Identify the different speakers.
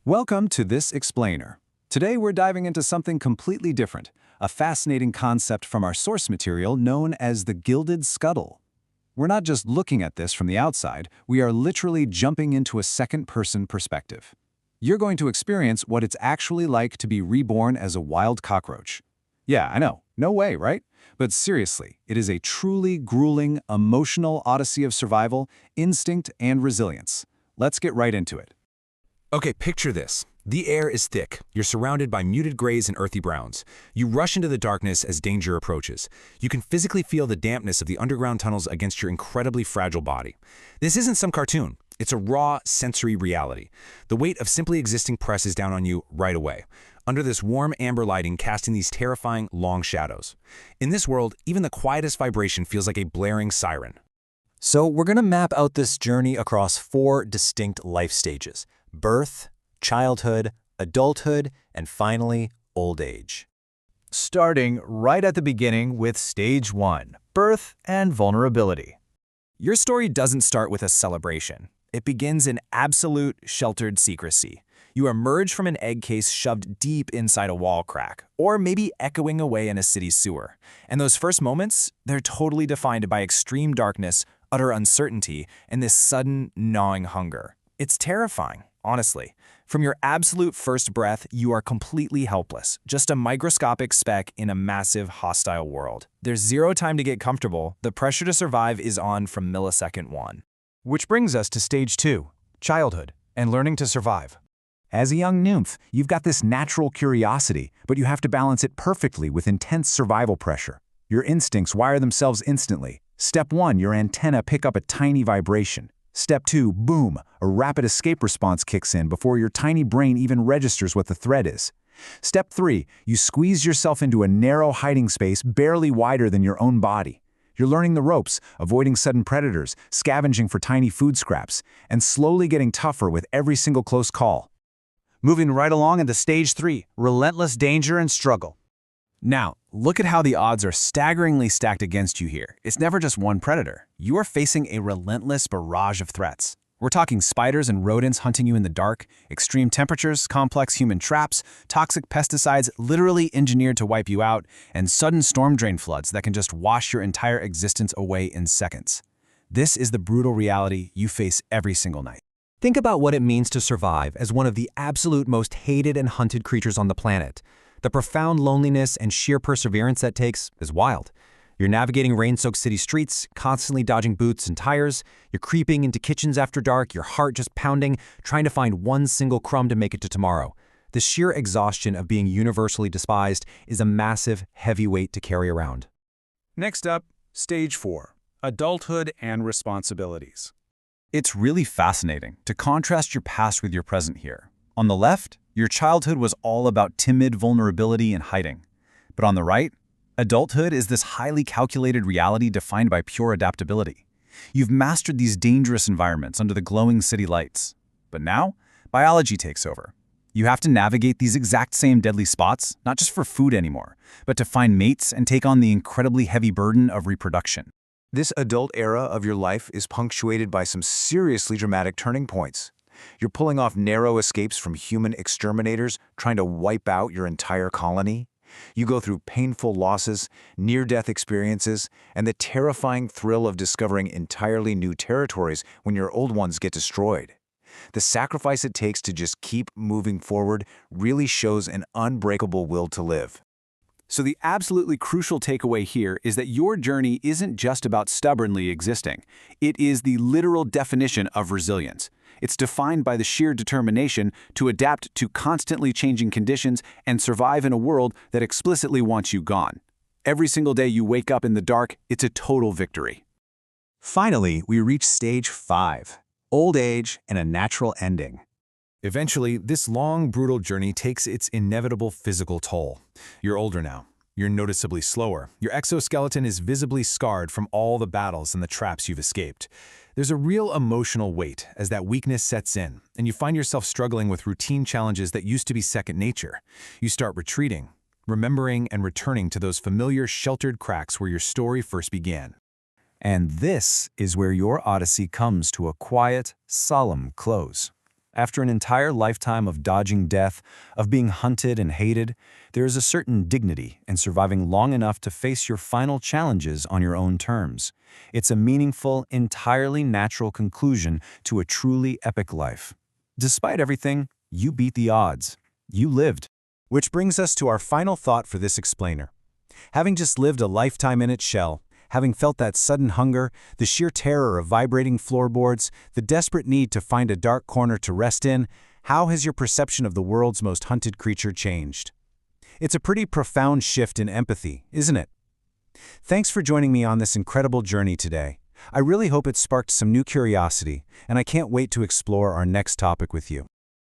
Speaker 1: Welcome to This Explainer. Today we're diving into something completely different, a fascinating concept from our source material known as the gilded scuttle. We're not just looking at this from the outside, we are literally jumping into a second-person perspective. You're going to experience what it's actually like to be reborn as a wild cockroach. Yeah, I know, no way, right? But seriously, it is a truly grueling, emotional odyssey of survival, instinct, and resilience. Let's get right into it.
Speaker 2: Okay, picture this. The air is thick. You're surrounded by muted grays and earthy browns. You rush into the darkness as danger approaches. You can physically feel the dampness of the underground tunnels against your incredibly fragile body. This isn't some cartoon. It's a raw, sensory reality. The weight of simply existing presses down on you right away, under this warm amber lighting casting these terrifying, long shadows. In this world, even the quietest vibration feels like a blaring siren.
Speaker 3: So we're going to map out this journey across 4 distinct life stages: birth, childhood, adulthood, and finally, old age.
Speaker 1: Starting right at the beginning with Stage 1, birth and vulnerability.
Speaker 4: Your story doesn't start with a celebration. It begins in absolute, sheltered secrecy. You emerge from an egg case shoved deep inside a wall crack, or maybe echoing away in a city sewer. And those first moments, they're totally defined by extreme darkness, utter uncertainty, and this sudden, gnawing hunger. It's terrifying, honestly. From your absolute first breath, you are completely helpless, just a microscopic speck in a massive, hostile world. There's zero time to get comfortable. The pressure to survive is on from millisecond 1.
Speaker 1: Which brings us to Stage 2, childhood and learning to survive. As a young nymph, you've got this natural curiosity, but you have to balance it perfectly with intense survival pressure. Your instincts wire themselves instantly. Step 1, your antennae pick up a tiny vibration. Step 2, boom, a rapid escape response kicks in before your tiny brain even registers what the threat is. Step 3, you squeeze yourself into a narrow hiding space barely wider than your own body. You're learning the ropes, avoiding sudden predators, scavenging for tiny food scraps, and slowly getting tougher with every single close call. Moving right along into Stage 3, relentless danger and struggle. Now, look at how the odds are staggeringly stacked against you here. It's never just one predator. You are facing a relentless barrage of threats. We're talking spiders and rodents hunting you in the dark, extreme temperatures, complex human traps, toxic pesticides literally engineered to wipe you out, and sudden storm drain floods that can just wash your entire existence away in seconds. This is the brutal reality you face every single night.
Speaker 3: Think about what it means to survive as one of the absolute most hated and hunted creatures on the planet. The profound loneliness and sheer perseverance that takes is wild. You're navigating rain-soaked city streets, constantly dodging boots and tires. You're creeping into kitchens after dark, your heart just pounding, trying to find one single crumb to make it to tomorrow. The sheer exhaustion of being universally despised is a massive, heavy weight to carry around.
Speaker 1: Next up, Stage 4, adulthood and responsibilities. It's really fascinating to contrast your past with your present here. On the left, your childhood was all about timid vulnerability and hiding. But on the right, adulthood is this highly calculated reality defined by pure adaptability. You've mastered these dangerous environments under the glowing city lights. But now, biology takes over. You have to navigate these exact same deadly spots, not just for food anymore, but to find mates and take on the incredibly heavy burden of reproduction. This adult era of your life is punctuated by some seriously dramatic turning points. You're pulling off narrow escapes from human exterminators trying to wipe out your entire colony. You go through painful losses, near-death experiences, and the terrifying thrill of discovering entirely new territories when your old ones get destroyed. The sacrifice it takes to just keep moving forward really shows an unbreakable will to live. So the absolutely crucial takeaway here is that your journey isn't just about stubbornly existing. It is the literal definition of resilience. It's defined by the sheer determination to adapt to constantly changing conditions and survive in a world that explicitly wants you gone. Every single day you wake up in the dark, it's a total victory. Finally, we reach Stage 5, old age and a natural ending.
Speaker 2: Eventually, this long, brutal journey takes its inevitable physical toll. You're older now. You're noticeably slower. Your exoskeleton is visibly scarred from all the battles and the traps you've escaped. There's a real emotional weight as that weakness sets in, and you find yourself struggling with routine challenges that used to be second nature. You start retreating, remembering and returning to those familiar sheltered cracks where your story first began.
Speaker 1: And this is where your odyssey comes to a quiet, solemn close.
Speaker 3: After an entire lifetime of dodging death, of being hunted and hated, there is a certain dignity in surviving long enough to face your final challenges on your own terms. It's a meaningful, entirely natural conclusion to a truly epic life. Despite everything, you beat the odds. You lived. Which brings us to our final thought for this explainer. Having just lived a lifetime in its shell, having felt that sudden hunger, the sheer terror of vibrating floorboards, the desperate need to find a dark corner to rest in, how has your perception of the world's most hunted creature changed? It's a pretty profound shift in empathy, isn't it? Thanks for joining me on this incredible journey today. I really hope it sparked some new curiosity, and I can't wait to explore our next topic with you.